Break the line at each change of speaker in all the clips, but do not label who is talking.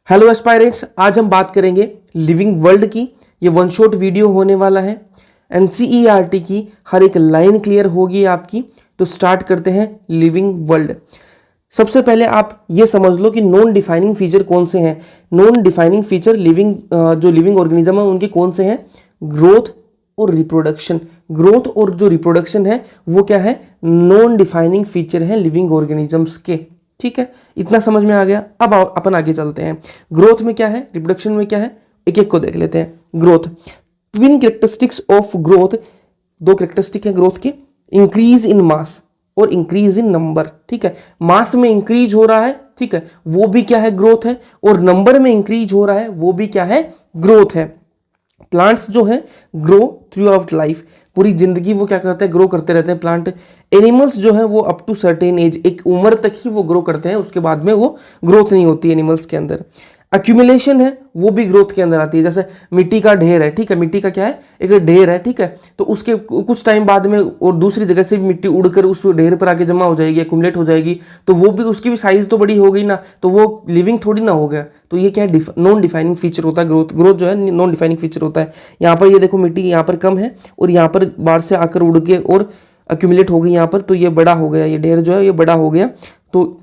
Hello aspirants, आज हम बात करेंगे लिविंग वर्ल्ड की। ये वन शॉट वीडियो होने वाला है। एनसीईआरटी की हर एक लाइन क्लियर होगी आपकी। तो स्टार्ट करते हैं लिविंग वर्ल्ड। सबसे पहले आप ये समझ लो कि नॉन डिफाइनिंग फीचर कौन से हैं। नॉन डिफाइनिंग फीचर जो लिविंग ऑर्गेनिज्म है उनके कौन से हैं? ग्रोथ और रिप्रोडक्शन। ग्रोथ और जो रिप्रोडक्शन है वो क्या है? नॉन डिफाइनिंग फीचर है लिविंग ऑर्गेनिजम्स के। ठीक है, इतना समझ में आ गया। अब अपन आगे चलते हैं। ग्रोथ में क्या है, रिप्रोडक्शन में क्या है, एक एक को देख लेते हैं। Growth, twin characteristics of growth, दो कैरेक्टरिस्टिक है ग्रोथ के, इंक्रीज इन मास और इंक्रीज इन नंबर। ठीक है, मास में इंक्रीज हो रहा है, ठीक है, वो भी क्या है? ग्रोथ है। और नंबर में इंक्रीज हो रहा है, वो भी क्या है? ग्रोथ है। प्लांट्स जो है ग्रो थ्रू आउट लाइफ, पूरी जिंदगी वो क्या करते हैं? ग्रो करते रहते हैं प्लांट। एनिमल्स जो है वो अप टू सर्टेन एज, एक उम्र तक ही वो ग्रो करते हैं, उसके बाद में वो ग्रोथ नहीं होती एनिमल्स के अंदर। एक्यूमुलेशन है वो भी ग्रोथ के अंदर आती है। जैसे मिट्टी का ढेर है, ठीक है, मिट्टी का क्या है? एक ढेर है, ठीक है, तो उसके कुछ टाइम बाद में और दूसरी जगह से भी मिट्टी उड़कर उस ढेर पर आके जमा हो जाएगी, एक्यूमुलेट हो जाएगी, तो वो भी उसकी भी साइज तो बड़ी हो गई ना, तो वो लिविंग थोड़ी ना हो गया। तो ये क्या है? नॉन डिफाइनिंग फीचर होता है ग्रोथ। ग्रोथ जो है नॉन डिफाइनिंग फीचर होता है। यहाँ पर ये देखो मिट्टी यहाँ पर कम है और यहाँ पर बाहर से आकर उड़ के और एक्यूमुलेट हो गई यहाँ पर, तो ये बड़ा हो गया, ये ढेर जो है ये बड़ा हो गया, तो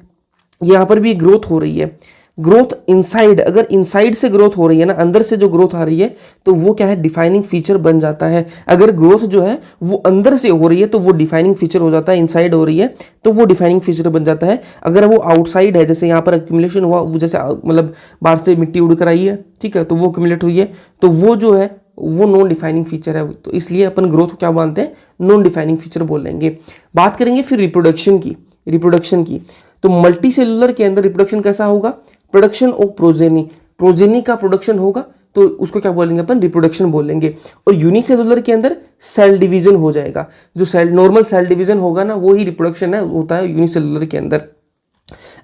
यहाँ पर भी ग्रोथ हो रही है। ग्रोथ इनसाइड, अगर इनसाइड से ग्रोथ हो रही है ना, अंदर से जो ग्रोथ आ रही है, तो वो क्या है? डिफाइनिंग फीचर बन जाता है। अगर ग्रोथ जो है वो अंदर से हो रही है तो वो डिफाइनिंग फीचर हो जाता है। इनसाइड हो रही है तो वो डिफाइनिंग फीचर बन जाता है। अगर वो आउटसाइड है, जैसे यहाँ पर एक्यूमुलेशन हुआ, वो जैसे मतलब बाहर से मिट्टी उड़ कर आई है, ठीक है, तो वो एक्यूमुलेट हुई है, तो वो जो है वो नॉन डिफाइनिंग फीचर है। तो इसलिए अपन ग्रोथ को क्या मानते हैं? नॉन डिफाइनिंग फीचर बोलेंगे। बात करेंगे फिर रिप्रोडक्शन की। तो मल्टी सेलुलर के अंदर रिप्रोडक्शन कैसा होगा? प्रोडक्शन ऑफ प्रोजेनी का प्रोडक्शन होगा, तो उसको क्या बोलेंगे अपन? रिप्रोडक्शन बोलेंगे। और यूनिसेलुलर के अंदर सेल डिवीजन हो जाएगा। जो सेल नॉर्मल सेल डिवीजन होगा ना, वो ही रिप्रोडक्शन है, होता है यूनिसेलुलर के अंदर।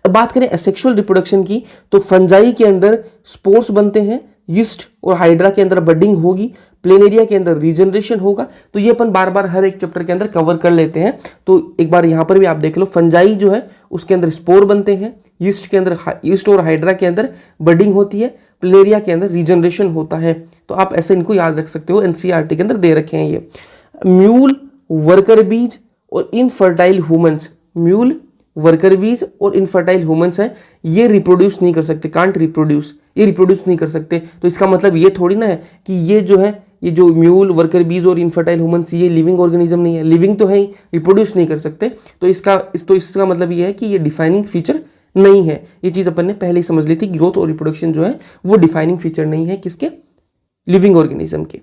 अब बात करें एसेक्सुअल रिप्रोडक्शन की, तो फंजाई के अंदर स्पोर्स बनते हैं, यीस्ट और हाइड्रा के अंदर बडिंग होगी, प्लेनेरिया के अंदर रीजनरेशन होगा। तो ये अपन बार बार हर एक चैप्टर के अंदर कवर कर लेते हैं। तो एक बार यहाँ पर भी आप देख लो, फंजाई जो है उसके अंदर स्पोर बनते हैं, यीस्ट के अंदर, यीस्ट और हाइड्रा के अंदर बडिंग होती है, प्लेनेरिया के अंदर रीजनरेशन होता है। तो आप ऐसे इनको याद रख सकते हो, एनसीईआरटी के अंदर दे रखे हैं ये। म्यूल, वर्कर बीज और इनफर्टाइल ह्यूमंस, म्यूल, वर्कर बीज और इनफर्टाइल ह्यूमंस है, ये रिप्रोड्यूस नहीं कर सकते, कांट रिप्रोड्यूस, ये रिप्रोड्यूस नहीं कर सकते। तो इसका मतलब ये थोड़ी ना है कि ये जो है, ये जो म्यूल, वर्कर बीज और इनफर्टाइल ह्यूमंस, ये लिविंग ऑर्गेनिज्म नहीं है। लिविंग तो है ही, रिप्रोड्यूस नहीं कर सकते। तो इसका मतलब ये है कि ये डिफाइनिंग फीचर नहीं है। ये चीज अपन ने पहले ही समझ ली थी। ग्रोथ और रिप्रोडक्शन जो है वो डिफाइनिंग फीचर नहीं है किसके? लिविंग ऑर्गेनिज्म के।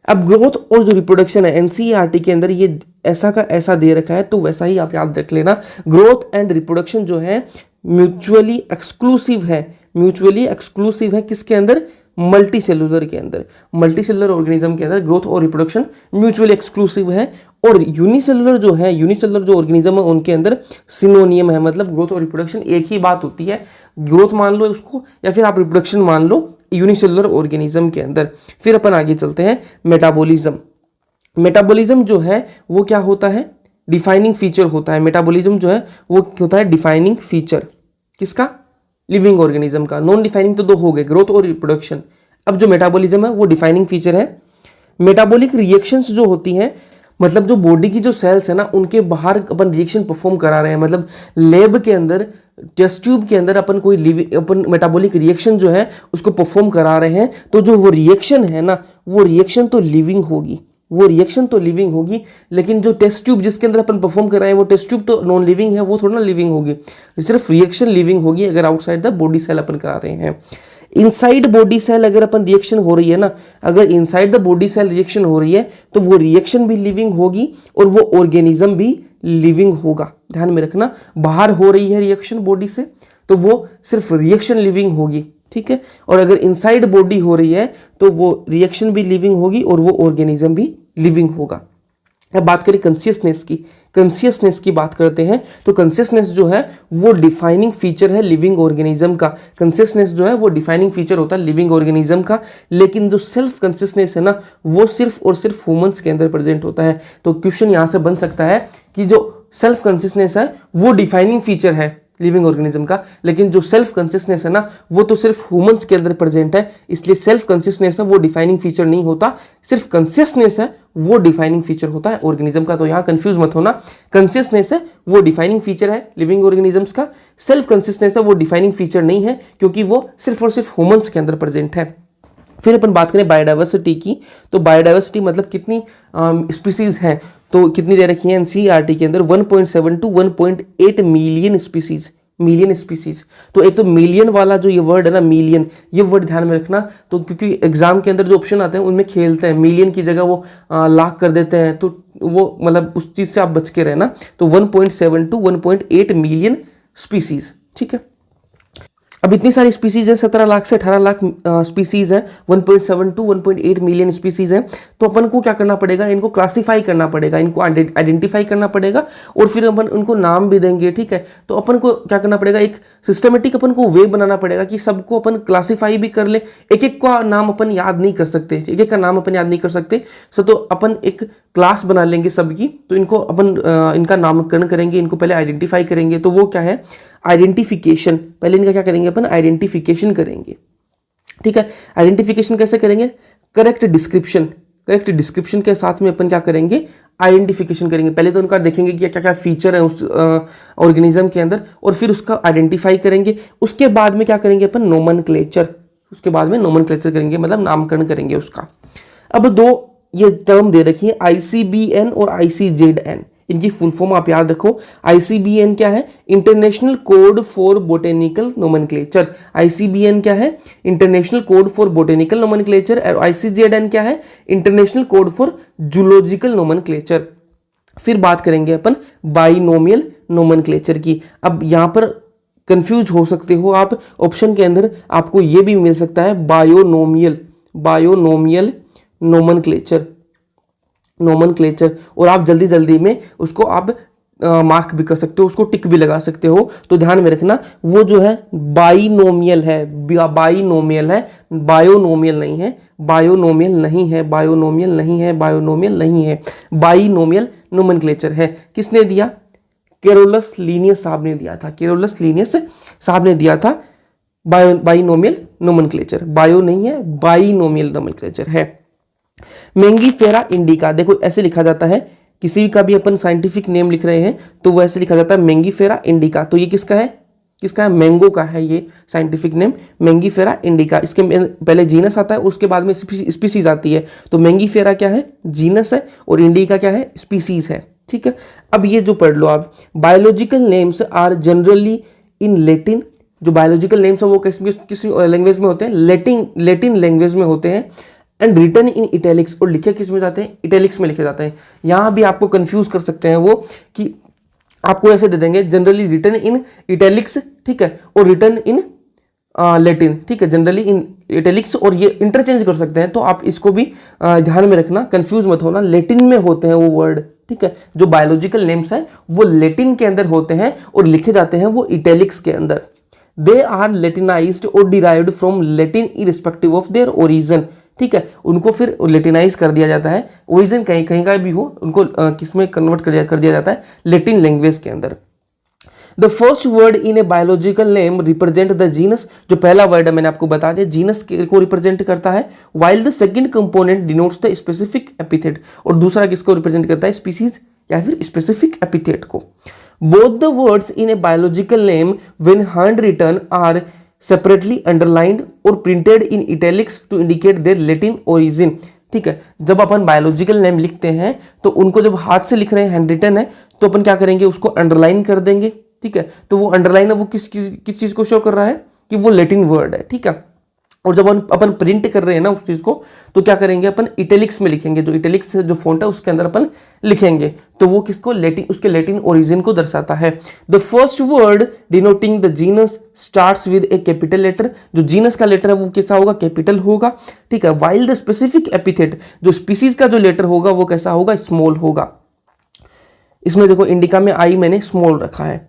अब ग्रोथ और जो रिप्रोडक्शन है एनसीईआरटी के अंदर ये ऐसा का ऐसा दे रखा है, तो वैसा ही आप याद रख लेना। ग्रोथ एंड रिप्रोडक्शन जो है म्यूचुअली एक्सक्लूसिव है। म्यूचुअली एक्सक्लूसिव है किसके अंदर? मल्टी सेलुलर के अंदर। मल्टी सेलुलर ऑर्गेनिज्म के अंदर ग्रोथ और रिप्रोडक्शन म्यूचुअली एक्सक्लूसिव है। और यूनिसेलुलर जो है, यूनिसेलुलर जो ऑर्गेनिज्म है उनके अंदर सिनोनियम है, मतलब ग्रोथ और रिप्रोडक्शन एक ही बात होती है। ग्रोथ मान लो उसको, या फिर आप रिप्रोडक्शन मान लो यूनिसेलुलर ऑर्गेनिज्म के अंदर। फिर अपन आगे चलते हैं मेटाबॉलिज्म। मेटाबॉलिज्म जो है वो क्या होता है? डिफाइनिंग फीचर होता है। मेटाबॉलिज्म जो है वो होता है डिफाइनिंग फीचर किसका? लिविंग ऑर्गेनिज्म का। नॉन डिफाइनिंग तो दो हो गए, ग्रोथ और रिप्रोडक्शन। अब जो मेटाबॉलिज्म है वो डिफाइनिंग फीचर है। मेटाबॉलिक रिएक्शंस जो होती हैं, मतलब जो बॉडी की जो सेल्स है ना, उनके बाहर अपन रिएक्शन परफॉर्म करा रहे हैं, मतलब लैब के अंदर, टेस्ट ट्यूब के अंदर अपन अपन मेटाबॉलिक रिएक्शन जो है उसको परफॉर्म करा रहे हैं, तो जो वो रिएक्शन है ना, वो रिएक्शन तो लिविंग होगी, वो रिएक्शन तो लिविंग होगी। लेकिन जो टेस्ट ट्यूब जिसके अंदर अपन परफॉर्म कर रहे हैं वो टेस्ट ट्यूब तो नॉन लिविंग है, वो थोड़ा ना लिविंग होगी। सिर्फ रिएक्शन लिविंग होगी अगर आउटसाइड द बॉडी सेल अपन करा रहे हैं। इनसाइड बॉडी सेल अगर अपन रिएक्शन हो रही है ना, अगर inside the body cell reaction हो रही है, तो वो रिएक्शन भी लिविंग होगी और वो ऑर्गेनिज्म भी लिविंग होगा। ध्यान में रखना, बाहर हो रही है रिएक्शन बॉडी से तो वो सिर्फ रिएक्शन लिविंग होगी, ठीक है। और अगर इनसाइड बॉडी हो रही है तो वो रिएक्शन भी लिविंग होगी और वो ऑर्गेनिज्म भी लिविंग होगा। अब बात करें कंसियसनेस की बात करते हैं, तो कंसियसनेस जो है वो डिफाइनिंग फीचर है लिविंग ऑर्गेनिज्म का। कंसियसनेस जो है वो डिफाइनिंग फीचर होता है लिविंग ऑर्गेनिज्म का। लेकिन जो सेल्फ कंसियसनेस है ना, वो सिर्फ और सिर्फ ह्यूमंस के अंदर प्रेजेंट होता है। तो क्वेश्चन यहां से बन सकता है कि जो सेल्फ कंसियसनेस है वो डिफाइनिंग फीचर है लिविंग ऑर्गेनिज्म का, लेकिन जो सेल्फ कॉन्शियसनेस है ना वो तो सिर्फ ह्यूमंस के अंदर प्रेजेंट है, इसलिए सेल्फ कॉन्शियसनेस है वो डिफाइनिंग फीचर नहीं होता, सिर्फ कॉन्शियसनेस है वो डिफाइनिंग फीचर होता है ऑर्गेनिज्म का। तो यहाँ कंफ्यूज मत होना, कॉन्शियसनेस है वो डिफाइनिंग फीचर है लिविंग ऑर्गेनिजम्स का, सेल्फ कॉन्शियसनेस है वो डिफाइनिंग फीचर नहीं है, क्योंकि वो सिर्फ और सिर्फ ह्यूमंस के अंदर प्रेजेंट है। फिर अपन बात करें बायोडाइवर्सिटी की, तो बायोडाइवर्सिटी मतलब कितनी स्पीसीज हैं, तो कितनी दे रखी है एनसीईआरटी के अंदर 1.7 to 1.8 million species, million species. तो एक तो मिलियन वाला जो ये वर्ड है ना, मिलियन, ये वर्ड ध्यान में रखना, तो क्योंकि एग्जाम के अंदर जो ऑप्शन आते हैं उनमें खेलते हैं, मिलियन की जगह वो लाख कर देते हैं, तो वो मतलब उस चीज से आप बच के रहना। तो 1.7 टू 1.8 मिलियन स्पीसीज, ठीक है। अब इतनी सारी स्पीसीज है, 17 लाख से 18 लाख स्पीसीज है, 1.7 टू 1.8 मिलियन स्पीसीज है। तो अपन को क्या करना पड़ेगा, इनको क्लासिफाई करना पड़ेगा, इनको आइडेंटिफाई करना पड़ेगा, और फिर अपन उनको नाम भी देंगे, ठीक है। तो अपन को क्या करना पड़ेगा, एक सिस्टमेटिक अपन को वे बनाना पड़ेगा कि सबको अपन क्लासिफाई भी कर ले, एक एक का नाम अपन याद नहीं कर सकते, एक एक का नाम अपन याद नहीं कर सकते। तो अपन एक क्लास बना लेंगे सबकी, तो इनको अपन इनका नामकरण करेंगे, इनको पहले आइडेंटिफाई करेंगे। तो वो क्या है, आइडेंटिफिकेशन, पहले इनका क्या करेंगे अपन, आइडेंटिफिकेशन करेंगे, ठीक है। आइडेंटिफिकेशन कैसे करेंगे, करेक्ट डिस्क्रिप्शन, करेक्ट डिस्क्रिप्शन के साथ में अपन क्या करेंगे, आइडेंटिफिकेशन करेंगे। पहले तो उनका देखेंगे कि क्या क्या फीचर है उस ऑर्गेनिज्म के अंदर, और फिर उसका आइडेंटिफाई करेंगे। उसके बाद में क्या करेंगे अपन, नोमेनक्लेचर, उसके बाद में नोमेनक्लेचर करेंगे, मतलब नामकरण करेंगे उसका। अब दो ये टर्म दे रखी है, ICBN और ICZN, इनकी फुल फॉर्म आप याद रखो। ICBN क्या है, international code for botanical nomenclature, ICBN क्या है, international code for botanical nomenclature, और ICZN क्या है, international code for zoological nomenclature. फिर बात करेंगे अपन बाइनोमियल नोमेनक्लेचर की। अब यहां पर कंफ्यूज हो सकते हो आप, ऑप्शन के अंदर आपको यह भी मिल सकता है बायोनोमियल, बायोनोमियल नोमेनक्लेचर, और आप जल्दी जल्दी में उसको आप मार्क भी कर सकते हो, उसको टिक भी लगा सकते हो। तो ध्यान में रखना, वो जो है बाइनोमियल है, बाइनोमियल है, बायोनोमियल नहीं है, बायोनोमियल नहीं है, बायोनोमियल नहीं है, बायोनोमियल नहीं है, बाइनोमियल नोमेनक्लेचर है। किसने दिया, कैरोलस लीनियस साहब ने दिया था, कैरोलस लीनियस साहब ने दिया था बाइनोमियल नोमेनक्लेचर, बायो नहीं है, बाइनोमियल नोमेनक्लेचर है। मेंगीफेरा इंडिका, देखो ऐसे लिखा जाता है, किसी का भी अपन साइंटिफिक नेम लिख रहे हैं तो वो ऐसे लिखा जाता है मेंगीफेरा इंडिका। तो ये किसका है, किसका है, मैंगो का है ये साइंटिफिक नेम, मेंगीफेरा इंडिका। इसके पहले जीनस आता है, उसके बाद में स्पीसीज आती है। तो मेंगीफेरा क्या है, जीनस है, और इंडिका क्या है, स्पीसीज है, ठीक है। अब ये जो पढ़ लो आप, biological names are generally in Latin, जो बायोलॉजिकल नेम्स है वो किस लैंग्वेज में होते हैं, लैटिन लैंग्वेज में होते हैं, एंड रिटन इन इटैलिक्स, और लिखे किस में जाते हैं, इटैलिक्स में लिखे जाते हैं। यहां भी आपको कंफ्यूज कर सकते हैं वो, कि आपको ऐसे दे देंगे जनरली रिटन इन इटैलिक्स, ठीक है, और रिटन इन लैटिन, ठीक है, जनरली इन इटैलिक्स, और ये इंटरचेंज कर सकते हैं। तो आप इसको भी ध्यान में रखना, कंफ्यूज मत होना, लैटिन में होते हैं वो वर्ड, ठीक है। जो बायोलॉजिकल नेम्स हैं वो लैटिन के अंदर होते हैं और लिखे जाते हैं वो इटैलिक्स के अंदर। दे आर लैटिनाइज्ड और derived from Latin irrespective of their origin, ठीक है। उनको फिर लेटिनाइज कर दिया जाता है, ओरिजिन कहीं कहीं का भी हो, उनको किसमें कन्वर्ट कर दिया जाता है, लैटिन लैंग्वेज के अंदर। The first word in a biological name represent the genus, जो पहला वर्ड है मैंने आपको बता दिया, जीनस को रिप्रेजेंट करता है, while the second component denotes the specific epithet, और दूसरा किसको रिप्रेजेंट करता है, स्पीसीज या फिर स्पेसिफिक एपिथेट को। Both the words in a biological name when handwritten are separately underlined और printed in italics to indicate their Latin origin, ठीक है। जब अपन बायोलॉजिकल नेम लिखते हैं तो उनको जब हाथ से लिख रहे हैं, हैंड रिटन है, तो अपन क्या करेंगे, उसको अंडरलाइन कर देंगे, ठीक है। तो वो अंडरलाइन है वो किस चीज को शो कर रहा है, कि वो लैटिन वर्ड है, ठीक है। और जब अपन प्रिंट कर रहे हैं ना उस चीज को, तो क्या करेंगे, अपन इटैलिक्स में लिखेंगे, जो इटैलिक्स जो फॉन्ट है उसके अंदर अपन लिखेंगे, तो वो किसको, लैटिन, उसके लैटिन ओरिजिन को दर्शाता है। The first word denoting the genus starts with a capital letter, जो जीनस का लेटर है वो कैसा होगा, कैपिटल होगा, ठीक है। वाइल द स्पेसिफिक एपिथेट, जो स्पीसीज का जो लेटर होगा वो कैसा होगा, स्मॉल होगा। इसमें देखो इंडिका में आई मैंने स्मॉल रखा है,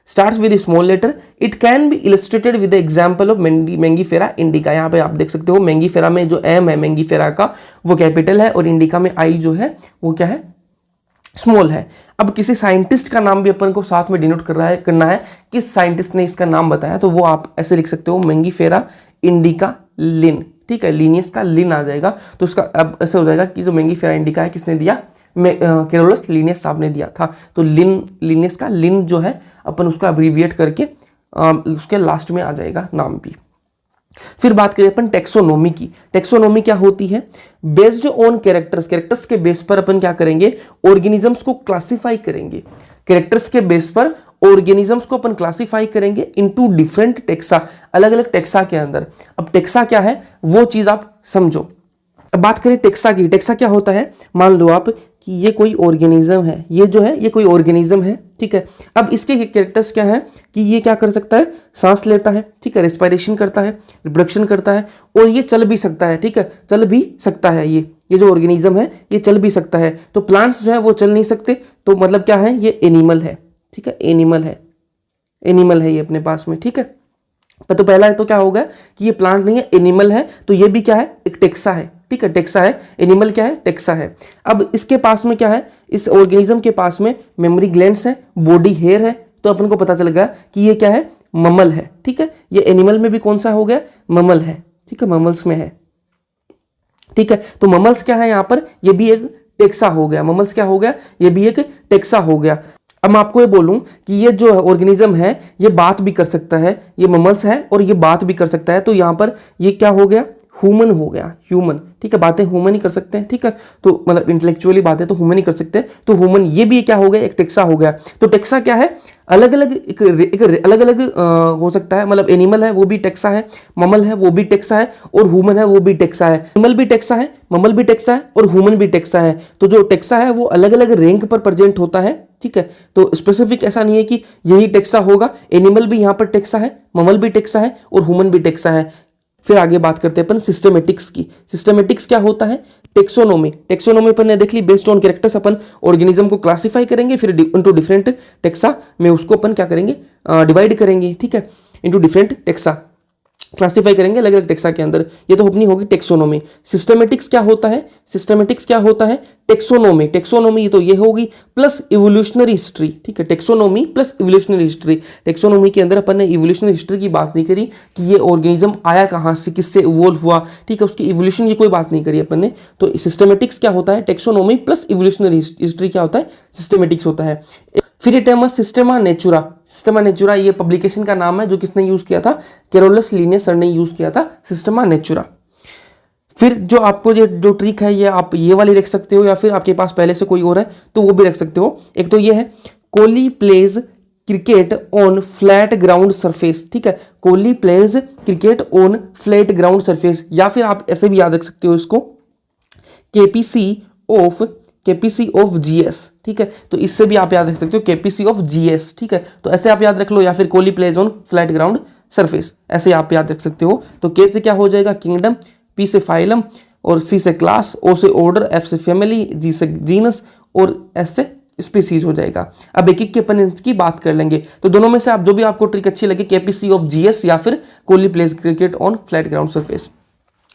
starts with a small letter. It can be illustrated with the example of Mangifera indica. यहाँ पे आप देख सकते हो Mangifera में जो M है Mangifera का वो कैपिटल है, और इंडिका में I जो है वो क्या है, स्मॉल है। अब किसी साइंटिस्ट का नाम भी अपन को साथ में डिनोट करना है किस साइंटिस्ट ने इसका नाम बताया, तो वो आप ऐसे लिख सकते हो मैंगीफेरा इंडिका लिन, ठीक है, लीनियस का लिन आ जाएगा। तो उसका अब ऐसे हो जाएगा कि जो मैंगीफेरा इंडिका है किसने दिया, कैरोलस लिनियस साहब ने दिया था। तो लीनियस का लिन जो है अपन उसका अब्रीविएट करके उसके लास्ट में आ जाएगा नाम भी। फिर बात करें अपन टेक्सोनोमी की। टेक्सोनोमी क्या होती है, बेस्ड ऑन कैरेक्टर्स के बेस पर अपन क्या करेंगे, ऑर्गेनिजम्स को क्लासिफाई करेंगे। कैरेक्टर्स के बेस पर ऑर्गेनिजम्स को अपन क्लासिफाई करेंगे इनटू डिफरेंट टेक्सा, अलग अलग टेक्सा के अंदर। अब टेक्सा क्या है वो चीज आप समझो। अब बात करें टेक्सा की। टेक्सा क्या होता है, मान लो आप कि ये कोई ऑर्गेनिज्म है, ये जो है ये कोई ऑर्गेनिज्म है, ठीक है। अब इसके कैरेक्टर्स क्या है कि ये क्या कर सकता है, सांस लेता है, ठीक है, रेस्पिरेशन करता है, रिप्रोडक्शन करता है, और ये चल भी सकता है, ठीक है, चल भी सकता है। ये जो ऑर्गेनिज्म है ये चल भी सकता है। तो प्लांट्स जो है वो चल नहीं सकते, तो मतलब क्या है, ये एनिमल है, ठीक है, एनिमल है ये अपने पास में, ठीक है। तो पहला है तो क्या होगा कि ये प्लांट नहीं है, एनिमल है, तो ये भी क्या है, एक टेक्सा है, ठीक है, टेक्सा है। एनिमल क्या है, टेक्सा है। अब इसके पास में क्या है, इस ऑर्गेनिज्म के पास में मेमोरी ग्लैंड्स है, बॉडी हेयर है, तो अपन को पता चल गया कि ये क्या है, ममल है, ठीक है। ये एनिमल में भी कौन सा हो गया, ममल है, ठीक है, ममल्स में है, ठीक है। तो ममल्स क्या है यहाँ पर, ये भी एक टेक्सा हो गया। ममल्स क्या हो गया, ये भी एक टेक्सा हो गया। अब मैं आपको ये बोलूं कि ये जो ऑर्गेनिज्म है ये बात भी कर सकता है, ये ममल्स है और ये बात भी कर सकता है, तो यहाँ पर ये क्या हो गया, ह्यूमन हो गया, ह्यूमन, ठीक है। बातें ह्यूमन ही कर सकते हैं, ठीक है, तो मतलब इंटेलेक्चुअली बातें तो ह्यूमन ही कर सकते हैं, तो ह्यूमन ये भी क्या हो गया, एक टेक्सा हो गया। तो टेक्सा क्या है, अलग अलग एक अलग अलग हो सकता है, मतलब एनिमल है वो भी टेक्सा है, ममल है वो भी टेक्सा है, और ह्यूमन है वो भी टेक्सा है। एनिमल भी टेक्सा है, ममल भी टेक्सा है, और ह्यूमन भी टेक्सा है। तो जो टेक्सा है वो अलग अलग रैंक पर प्रेजेंट होता है, ठीक है। तो स्पेसिफिक ऐसा नहीं है कि यही टेक्सा होगा, एनिमल भी यहाँ पर टेक्सा है, ममल भी टेक्सा है, और ह्यूमन भी टेक्सा है। फिर आगे बात करते हैं अपन सिस्टमेटिक्स की। सिस्टमेटिक्स क्या होता है, टेक्सोनोमी। टेक्सोनोमी अपन ने देख ली, बेस्ड ऑन कैरेक्टर्स अपन ऑर्गेनिज्म को क्लासिफाई करेंगे, फिर इनटू डिफरेंट टेक्सा में उसको अपन क्या करेंगे, डिवाइड करेंगे, ठीक है, इनटू डिफरेंट टेक्सा क्लासिफाई करेंगे अलग अलग टेक्सा के अंदर। ये तो अपनी होगी टेक्सोनोमी। सिस्टमेटिक्स क्या होता है, सिस्टमेटिक्स क्या होता है, टेक्सोनोमी। टेक्सोनोमी तो ये होगी प्लस इवोल्यूशनरी हिस्ट्री, ठीक है, taxonomy plus evolutionary history. Taxonomy के अंदर अपन ने इवोल्यूशनरी हिस्ट्री की बात नहीं करी कि ये ऑर्गेनिज्म आया कहाँ से, किससे इवोल्व हुआ, ठीक है, उसकी इवोल्यूशन की कोई बात नहीं करी अपन ने। तो सिस्टमेटिक्स क्या होता है, टेक्सोनोमी प्लस इवोल्यूशनरी हिस्ट्री क्या होता है, सिस्टमेटिक्स होता है। फिर ये टर्म सिस्टेमा नेचुरा। सिस्टेमा नेचुरा ये पब्लिकेशन का नाम है जो किसने यूज किया था, कैरोलस लिनियस सर ने यूज किया था सिस्टेमा नेचुरा। फिर जो आपको जो ट्रिक है ये आप ये वाली रख सकते हो, या फिर आपके पास पहले से कोई और है तो वो भी रख सकते हो। एक तो ये है Kohli pledge cricket on flat ground surface, ठीक है, Kohli pledge cricket on flat ground surface, या फिर आप ऐसे भी याद रख सकते हो इसको केपीसी ऑफ जीएस, ठीक है, तो इससे भी आप याद रख सकते हो केपीसी ऑफ जीएस, ठीक है, तो ऐसे आप याद रख लो, या फिर Kohli plays on flat ground surface, ऐसे आप याद रख सकते हो। तो के से क्या हो जाएगा, किंगडम, पी से फाइलम, और सी से क्लास, ओ से ऑर्डर, एफ से फैमिली, जी से जीनस, और एस से स्पीसीज हो जाएगा। अब एक एक के अपन की बात कर लेंगे। तो दोनों में से आप जो भी आपको ट्रिक अच्छी लगे, केपीसी ऑफ जीएस या फिर Kohli pledge cricket on flat ground surface.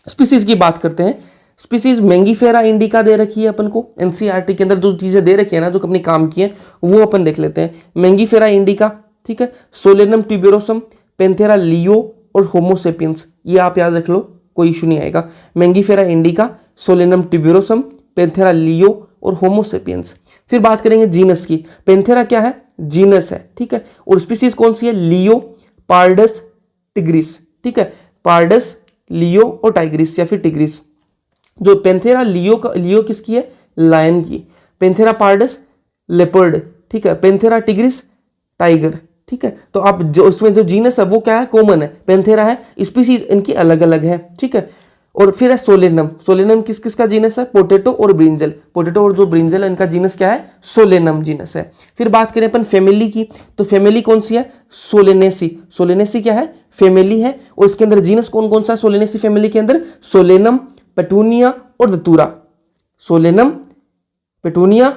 Species की बात करते हैं। स्पीसीज मैंगीफेरा इंडिका दे रखी है अपन को, एनसीईआरटी के अंदर जो चीजें दे रखी है ना, जो अपनी काम की है वो अपन देख लेते हैं। मैंगीफेरा इंडिका, ठीक है, सोलेनम ट्यूबेरोसम, पेंथेरा लियो और होमोसेपियंस, ये आप याद रख लो, कोई इशू नहीं आएगा। Mangifera indica, Solanum tuberosum, Panthera leo और होमोसेपियंस। फिर बात करेंगे जीनस की। पेंथेरा क्या है, जीनस है, ठीक है, और स्पीसीज कौन सी है, लियो, पार्डस, टिग्रिस, ठीक है, पार्डस, लियो और टाइग्रिस या फिर टिग्रिस। जो पेंथेरा लियो किसकी है, लायन की। पेंथेरा पार्डस लेपर्ड, ठीक है, पेंथेरा टिग्रिस टाइगर, ठीक है। तो आप जो उसमें जो जीनस है वो क्या है, कॉमन है, पेंथेरा है, स्पीसीज इनकी अलग अलग है, ठीक है। और फिर है सोलेनम। सोलेनम किस किस का जीनस है, पोटैटो और ब्रिंजल। पोटैटो और जो ब्रिंजल है इनका जीनस क्या है, सोलेनम जीनस है। फिर बात करें अपन फैमिली की, तो फैमिली कौन सी है, सोलेनेसी। सोलेनेसी क्या है, फैमिली है, और इसके अंदर जीनस कौन कौन सा है सोलेनेसी फैमिली के अंदर, सोलेनम, पेटूनिया और दतूरा। सोलेनम, पेटूनिया,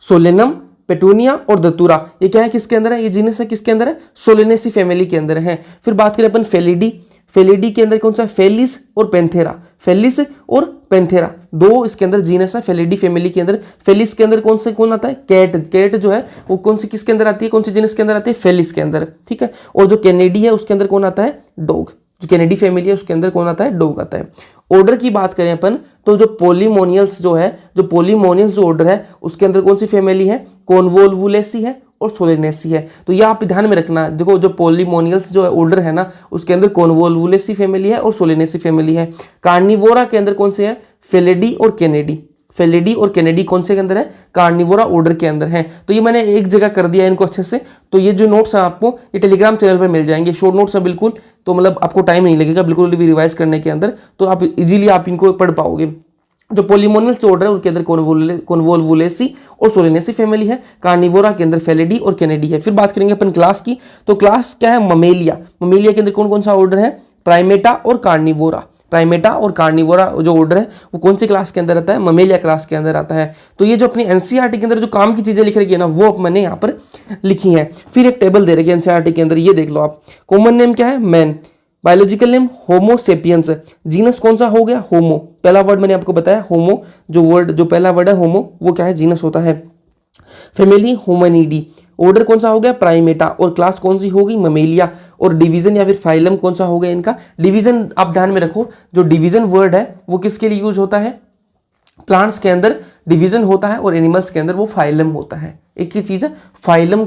सोलेनम, पेटूनिया और दतूरा, ये क्या है, किसके अंदर है, ये जीनस है किसके अंदर है, सोलेनेसी फैमिली के अंदर है। फिर बात करें अपन फेलिडी। फेलिडी के अंदर कौन सा, फेलिस और पेंथेरा, फेलिस और पेंथेरा दो इसके अंदर जीनस है फेलिडी फैमिली के अंदर। फेलिस के अंदर कौन आता है, कैट, कैट जो है वो कौन सी किसके अंदर आती है, कौन सी जीनस के अंदर आती है, फेलिस के अंदर, ठीक है। और जो कैनेडी है उसके अंदर कौन आता है, डॉग, जो कैनेडी फैमिली है उसके अंदर कौन आता है, डॉग आता है। ऑर्डर की बात करें अपन तो जो पोलीमोनियल्स जो है, जो पोलीमोनियल्स जो ऑर्डर है उसके अंदर कौन सी फैमिली है, कॉन्वोल्वुलेसी है और सोलेनेसी है। तो ये आप ध्यान में रखना, देखो जो पोलीमोनियल्स जो ऑर्डर है ना उसके अंदर कॉन्वोल्वुलेसी फैमिली है और सोलेनेसी फैमिली है। कार्निवोरा के अंदर कौन से है, फेलिडी और कैनेडी, फेलिडी और कैनेडी कौन से के अंदर है, कार्निवोरा ऑर्डर के अंदर है। तो ये मैंने एक जगह कर दिया है इनको अच्छे से। तो ये जो नोट्स हैं आपको ये टेलीग्राम चैनल पर मिल जाएंगे, शॉर्ट नोट्स हैं बिल्कुल, तो मतलब आपको टाइम नहीं लगेगा बिल्कुल भी रिवाइज करने के अंदर, तो आप इजीली आप इनको पढ़ पाओगे। जो पोलीमोनियल्स ऑर्डर है उनके अंदर कॉन्वोल्वुलेसी और सोलेनेसी फैमिली है, कार्निवोरा के अंदर फेलिडी और कैनेडी है। फिर बात करेंगे अपन क्लास की, तो क्लास क्या है, ममेलिया, ममेलिया के अंदर कौन कौन सा ऑर्डर है, प्राइमेटा और कार्निवोरा, प्राइमेटा और कार्निवोरा जो ऑर्डर है वो कौन सी क्लास के अंदर आता है, ममेलिया क्लास के अंदर आता है। तो ये जो अपनी एनसीईआरटी के अंदर जो काम की चीजें लिख रही है ना वो मैंने यहाँ पर लिखी हैं। फिर एक टेबल दे रखी है एनसीईआरटी के अंदर, ये देख लो आप। कॉमन नेम क्या है, मैन, बायोलॉजिकल नेम होमो सेपियंस, जीनस कौन सा हो गया, होमो, पहला वर्ड मैंने आपको बताया होमो, जो वर्ड जो पहला वर्ड है होमो वो क्या है, जीनस होता है। फैमिली होमिनिडी, ऑर्डर कौन सा हो गया, प्राइमेटा, और क्लास कौन सी होगी, ममेलिया, और डिवीजन या फिर फाइलम कौन सा हो गया इनका, डिवीजन। आप ध्यान में रखो जो डिवीजन वर्ड है वो किसके लिए यूज होता है, प्लांट्स के अंदर डिवीजन होता है और एनिमल्स के अंदर वो फाइलम होता है। एक ही चीज है, फाइलम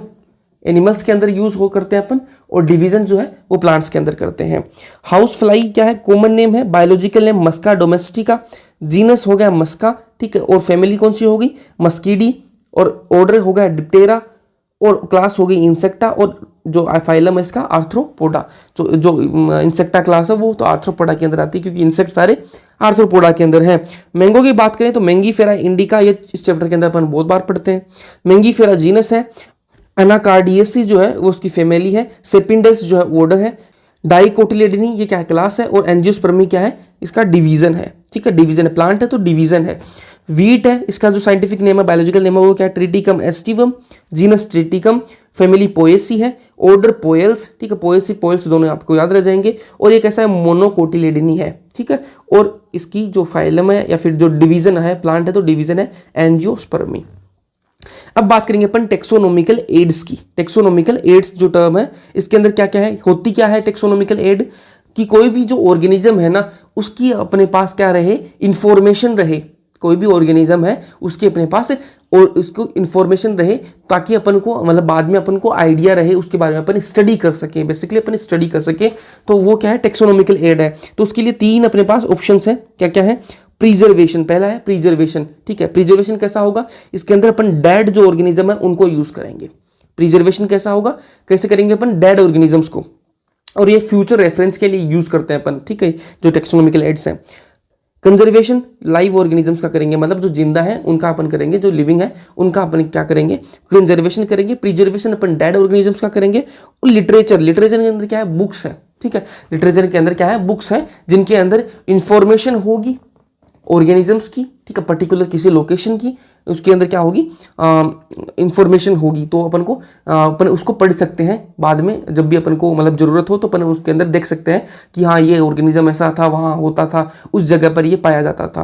एनिमल्स के अंदर यूज हो करते हैं अपन और डिवीजन जो है वो प्लांट्स के अंदर करते हैं। हाउस फ्लाई क्या है, कॉमन नेम है, बायोलॉजिकल नेम मस्का डोमेस्टिका, जीनस हो गया मस्का, ठीक है, और फैमिली कौन सी होगी, मस्कीडी, और ऑर्डर हो गया डिप्टेरा, और क्लास हो गई इंसेक्टा, और जो फाइलम है इसका आर्थ्रोपोडा। जो इंसेक्टा क्लास है वो तो आर्थ्रोपोडा के अंदर आती है क्योंकि इंसेक्ट सारे आर्थ्रोपोडा के अंदर है। मैंगो की बात करें तो मैंगीफेरा इंडिका, ये इस चैप्टर के अंदर अपन बहुत बार पढ़ते हैं। मैंगीफेरा जीनस है, एनाकार्डियेसी जो है वो उसकी फैमिली है, सेपिंडस जो है ऑर्डर है, डाइकोटिलेडनी ये क्या है, क्लास है, और एंजियोस्पर्मी क्या है, इसका डिवीजन है, ठीक है, डिवीजन है, प्लांट है तो डिवीजन है। वीट है, इसका जो साइंटिफिक नेम है, बायोलॉजिकल नेम है वो क्या है, Triticum aestivum, genus Triticum, family Poaceae है, ऑर्डर पोएल्स, ठीक है, पोएसी पोएल्स दोनों आपको याद रह जाएंगे, और ये कैसा है, मोनोकोटिलेडनी है, ठीक है, और इसकी जो फाइलम है या फिर जो डिवीजन है, प्लांट है तो डिवीजन है एंजियोस्पर्मी। अब बात करेंगे अपन टेक्सोनोमिकल एड्स की। टेक्सोनोमिकल एड्स जो टर्म है इसके अंदर क्या क्या है, होती क्या है टेक्सोनोमिकल एड, कि कोई भी जो ऑर्गेनिज्म है ना उसकी अपने पास क्या रहे, इंफॉर्मेशन रहे, कोई भी ऑर्गेनिज्म है उसके अपने पास और उसको इंफॉर्मेशन रहे ताकि अपन को मतलब बाद में अपन को आइडिया रहे उसके बारे में अपन स्टडी कर सकें, बेसिकली अपन स्टडी कर सकें, तो वो क्या है टेक्सोनोमिकल एड है। तो उसके लिए तीन अपने पास ऑप्शंस हैं, क्या क्या है, प्रिजर्वेशन, पहला है प्रिजर्वेशन, ठीक है, प्रिजर्वेशन कैसा होगा, इसके अंदर अपन डेड जो ऑर्गेनिज्म है उनको यूज करेंगे। प्रिजर्वेशन कैसा होगा, कैसे करेंगे अपन, डेड ऑर्गेनिजम्स को, और ये फ्यूचर रेफरेंस के लिए यूज करते हैं अपन, ठीक है, जो टेक्सोनोमिकल एड्स हैं। कंजर्वेशन लाइव ऑर्गेनिजम्स का करेंगे, मतलब जो जिंदा है उनका अपन करेंगे, जो लिविंग है उनका अपन क्या करेंगे, कंजर्वेशन करेंगे। प्रिजर्वेशन अपन डेड ऑर्गेनिजम्स का करेंगे। और लिटरेचर, लिटरेचर के अंदर क्या है, बुक्स है, ठीक है, लिटरेचर के अंदर क्या है, बुक्स है जिनके अंदर इंफॉर्मेशन होगी ऑर्गेनिजम्स की, ठीक है, पर्टिकुलर किसी लोकेशन की, उसके अंदर क्या होगी, इंफॉर्मेशन होगी, तो अपन उसको पढ़ सकते हैं बाद में जब भी अपन को मतलब जरूरत हो, तो अपन उसके अंदर देख सकते हैं कि हाँ ये ऑर्गेनिज्म ऐसा था, वहाँ होता था, उस जगह पर ये पाया जाता था।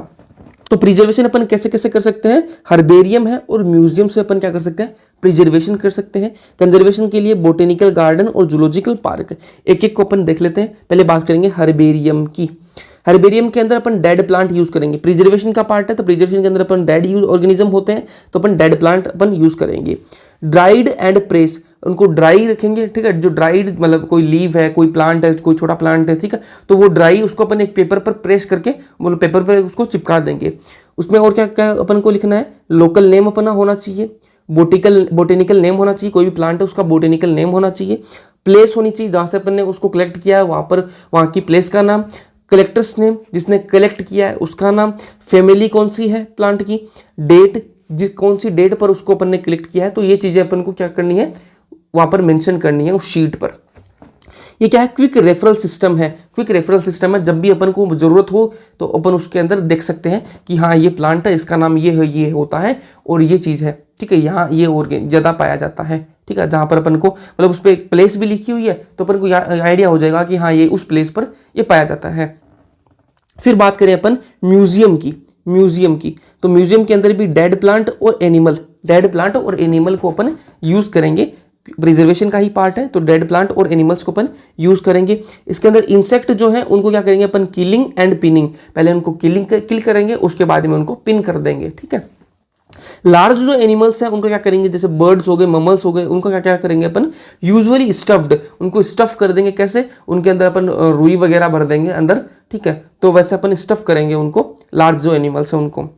तो प्रिजर्वेशन अपन कैसे कैसे कर सकते हैं, हर्बेरियम है और म्यूजियम से अपन क्या कर सकते हैं, प्रिजर्वेशन कर सकते हैं। कंजर्वेशन के लिए बोटेनिकल गार्डन और जूलॉजिकल पार्क, एक एक को अपन देख लेते हैं। पहले बात करेंगे हर्बेरियम की। हर्बेरियम के अंदर अपन डेड प्लांट यूज करेंगे, प्रिजर्वेशन का पार्ट है तो प्रिजर्वेशन के अंदर अपन डेड यूज ऑर्गेनिज्म होते हैं तो अपन डेड प्लांट अपन यूज करेंगे। ड्राइड एंड प्रेस, उनको ड्राई रखेंगे, ठीक है, जो ड्राइड मतलब कोई लीव है, कोई प्लांट है, कोई छोटा प्लांट है, ठीक है, तो वो ड्राई उसको अपन एक पेपर पर प्रेस करके मतलब पेपर पर उसको चिपका देंगे। उसमें और क्या क्या अपन को लिखना है, लोकल नेम अपना होना चाहिए, बोटेनिकल नेम होना चाहिए, कोई भी प्लांट है उसका बोटेनिकल नेम होना चाहिए, प्लेस होनी चाहिए जहाँ से अपन ने उसको कलेक्ट किया है वहाँ की प्लेस का नाम, कलेक्टर्स नेम जिसने कलेक्ट किया है उसका नाम, फैमिली कौन सी है प्लांट की, डेट कौन सी डेट पर उसको अपन ने कलेक्ट किया है, तो ये चीज़ें अपन को क्या करनी है वहाँ पर मेंशन करनी है उस शीट पर। ये क्या है, क्विक रेफरल सिस्टम है। क्विक रेफरल सिस्टम है, जब भी अपन को ज़रूरत हो तो अपन उसके अंदर देख सकते हैं कि हाँ ये प्लांट है, इसका नाम ये है, ये होता है और ये चीज़ है, ठीक है, यहाँ ये ऑर्गेन ज़्यादा पाया जाता है, ठीक है, जहाँ पर अपन को मतलब उस पर एक प्लेस भी लिखी हुई है तो अपन को आइडिया हो जाएगा कि हाँ ये उस प्लेस पर ये पाया जाता है। फिर बात करें अपन म्यूजियम की, तो म्यूजियम के अंदर भी डेड प्लांट और एनिमल को अपन यूज करेंगे, प्रिजर्वेशन का ही पार्ट है, तो डेड प्लांट और एनिमल्स को अपन यूज करेंगे। इसके अंदर इंसेक्ट जो है उनको क्या करेंगे अपन, किलिंग एंड पिनिंग, पहले उनको किल करेंगे, उसके बाद में उनको पिन कर देंगे, ठीक है। लार्ज जो एनिमल्स हैं उनको क्या करेंगे, जैसे बर्ड्स हो गए, ममल्स हो गए, उनको क्या क्या करेंगे अपन, यूजुअली स्टफ्ड, उनको स्टफ कर देंगे। कैसे, उनके अंदर अपन रुई वगैरह भर देंगे अंदर, ठीक है, तो वैसे अपन स्टफ करेंगे उनको, लार्ज जो एनिमल्स हैं उनको।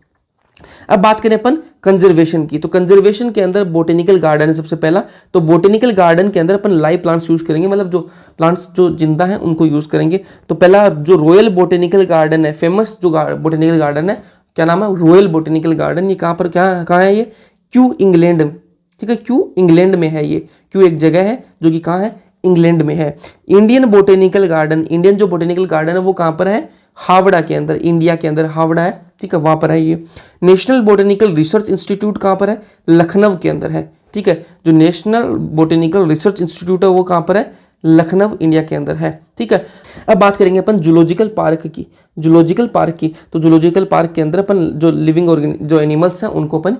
अब बात करें अपन कंजर्वेशन की, तो कंजर्वेशन के अंदर बोटेनिकल गार्डन है सबसे पहला, तो बोटेनिकल गार्डन के अंदर अपन लाइव प्लांट्स यूज करेंगे, मतलब जो प्लांट्स जो जिंदा हैं उनको यूज करेंगे। तो पहला जो रॉयल बोटेनिकल गार्डन है, फेमस जो बोटेनिकल गार्डन है, क्या नाम है, रॉयल बोटेनिकल गार्डन। ये कहाँ है, ये क्यू इंग्लैंड, ठीक है, क्यू इंग्लैंड में है ये, क्यू एक जगह है जो कि कहाँ है, इंग्लैंड में है। इंडियन बोटेनिकल गार्डन, इंडियन जो बोटेनिकल गार्डन है वो कहाँ पर है, हावड़ा के अंदर, इंडिया के अंदर हावड़ा है, ठीक है, वहां पर है ये। नेशनल बोटेनिकल रिसर्च इंस्टीट्यूट कहाँ पर है, लखनऊ के अंदर है, ठीक है, जो नेशनल बोटेनिकल रिसर्च इंस्टीट्यूट है वो कहाँ पर है, लखनऊ इंडिया के अंदर है, ठीक है। अब बात करेंगे अपन जूलॉजिकल पार्क की, तो जूलॉजिकल पार्क के अंदर अपन जो लिविंग जो एनिमल्स हैं उनको अपन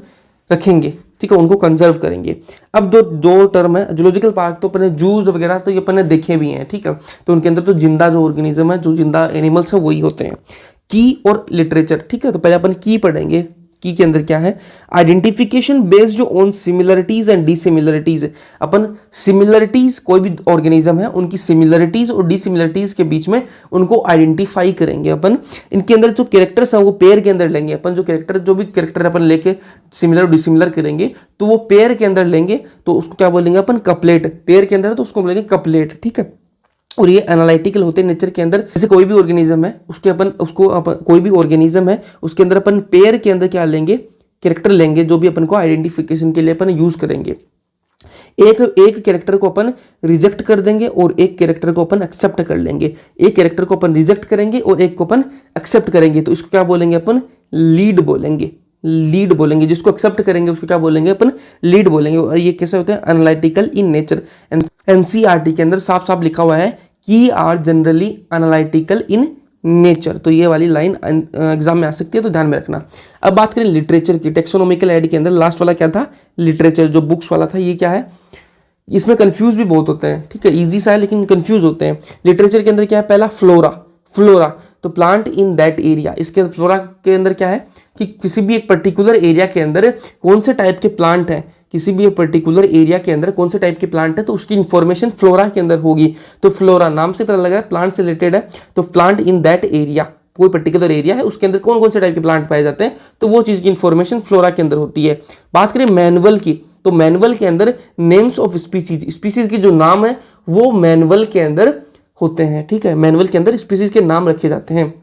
रखेंगे, ठीक है, उनको कंजर्व करेंगे। अब दो टर्म है, जूलॉजिकल पार्क तो अपने जूज वगैरह तो ये अपन ने देखे भी हैं, ठीक है, तो उनके अंदर तो जिंदा जो ऑर्गेनिज्म है, जो जिंदा एनिमल्स है वही होते हैं। की और लिटरेचर, ठीक है, तो पहले अपन की पढ़ेंगे। की के अंदर क्या है, identification based on similarities and dissimilarities. Upon similarities, कोई भी ऑर्गेनिज्म है उनकी सिमिलरिटीज और डिसिमिलरिटीज के बीच में उनको आइडेंटिफाई करेंगे अपन। इनके अंदर जो कैरेक्टर्स हैं वो पेयर के अंदर लेंगे अपन, जो भी कैरेक्टर अपन लेके सिमिलर और डिसिमिलर करेंगे तो वो पेयर के अंदर लेंगे, तो उसको क्या बोलेंगे अपन, कपलेट। पेयर के अंदर तो उसको बोलेंगे कपलेट, ठीक है। और ये एनालिटिकल होते हैं नेचर के अंदर, जैसे कोई भी ऑर्गेनिज्म है कोई भी ऑर्गेनिज्म है उसके अंदर अपन पेयर के अंदर क्या लेंगे, कैरेक्टर लेंगे, जो भी अपन को आइडेंटिफिकेशन के लिए अपन यूज करेंगे। एक कैरेक्टर को अपन रिजेक्ट कर देंगे और एक कैरेक्टर को अपन एक्सेप्ट कर लेंगे। एक कैरेक्टर को अपन रिजेक्ट करेंगे और एक को अपन एक्सेप्ट करेंगे, तो इसको क्या बोलेंगे अपन, लीड बोलेंगे। जिसको एक्सेप्ट करेंगे उसको क्या बोलेंगे अपन, लीड बोलेंगे। और ये कैसे होते हैं, एनालिटिकल इन नेचर। एनसीईआरटी के अंदर साफ साफ लिखा हुआ है की are generally analytical in nature, तो ये वाली लाइन एग्जाम में आ सकती है, तो ध्यान में रखना। अब बात करें लिटरेचर की, टेक्सोनोमिकल ऐड के अंदर लास्ट वाला क्या था, लिटरेचर, जो बुक्स वाला था, ये क्या है, इसमें कंफ्यूज भी बहुत होते हैं, ठीक है, इजी सा है लेकिन कंफ्यूज होते हैं। लिटरेचर के अंदर क्या है, पहला फ्लोरा, तो प्लांट इन दैट एरिया। इसके फ्लोरा के अंदर क्या है कि किसी भी एक पर्टिकुलर एरिया के अंदर कौन से टाइप के प्लांट हैं, किसी भी एक पर्टिकुलर एरिया के अंदर कौन से टाइप के प्लांट है, तो उसकी इंफॉर्मेशन फ्लोरा के अंदर होगी। तो फ्लोरा नाम से पता लग रहा है प्लांट से रिलेटेड है, तो प्लांट इन दैट एरिया, कोई पर्टिकुलर एरिया है उसके अंदर कौन कौन से टाइप के प्लांट पाए जाते हैं, तो वो चीज की इंफॉर्मेशन फ्लोरा के अंदर होती है। बात करें मैनुअल की, तो मैनुअल के अंदर नेम्स ऑफ स्पीसीज की जो नाम है वो मैनुअल के अंदर होते हैं, ठीक है, मैनुअल के अंदर स्पीसीज के नाम रखे जाते हैं।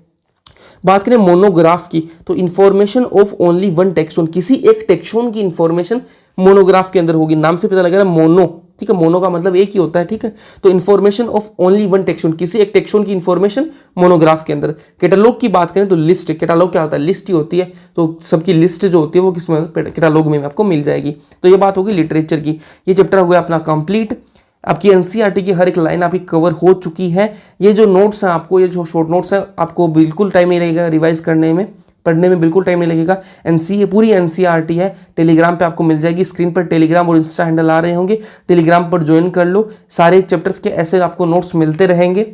बात करें मोनोग्राफ की, तो information of only one taxon, किसी एक टेक्सोन की इंफॉर्मेशन मोनोग्राफ के अंदर होगी। नाम से पता लग रहा है मोनो, ठीक है, मोनो का मतलब एक ही होता है, ठीक है, तो information of only one taxon, किसी एक टेक्सोन की इंफॉर्मेशन मोनोग्राफ के अंदर। कैटलॉग की बात करें तो लिस्ट, कैटलॉग क्या होता है, लिस्ट ही होती है, तो सबकी लिस्ट जो होती है वो किस में, कैटलॉग में आपको मिल जाएगी। तो ये बात होगी लिटरेचर की। ये चैप्टर हो गया अपना कंप्लीट। आपकी एनसीईआरटी की हर एक लाइन आपकी कवर हो चुकी है। ये जो नोट्स हैं आपको, ये जो शॉर्ट नोट्स हैं, आपको बिल्कुल टाइम नहीं लगेगा रिवाइज करने में, पढ़ने में बिल्कुल टाइम नहीं लगेगा। पूरी एनसीईआरटी है, टेलीग्राम पे आपको मिल जाएगी। स्क्रीन पर टेलीग्राम और इंस्टा हैंडल आ रहे होंगे, टेलीग्राम पर ज्वाइन कर लो, सारे चैप्टर्स के ऐसे आपको नोट्स मिलते रहेंगे,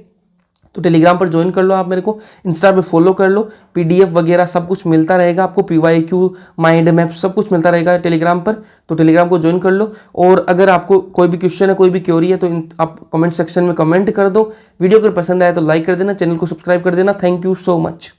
तो टेलीग्राम पर ज्वाइन कर लो आप मेरे को, इंस्टा पे फॉलो कर लो, पीडीएफ वगैरह सब कुछ मिलता रहेगा आपको, पीवाईक्यू, माइंड मैप सब कुछ मिलता रहेगा टेलीग्राम पर, तो टेलीग्राम को ज्वाइन कर लो। और अगर आपको कोई भी क्वेश्चन है, कोई भी क्वेरी है, तो आप कमेंट सेक्शन में कमेंट कर दो। वीडियो अगर पसंद आए तो लाइक कर देना, चैनल को सब्सक्राइब कर देना। Thank you so much.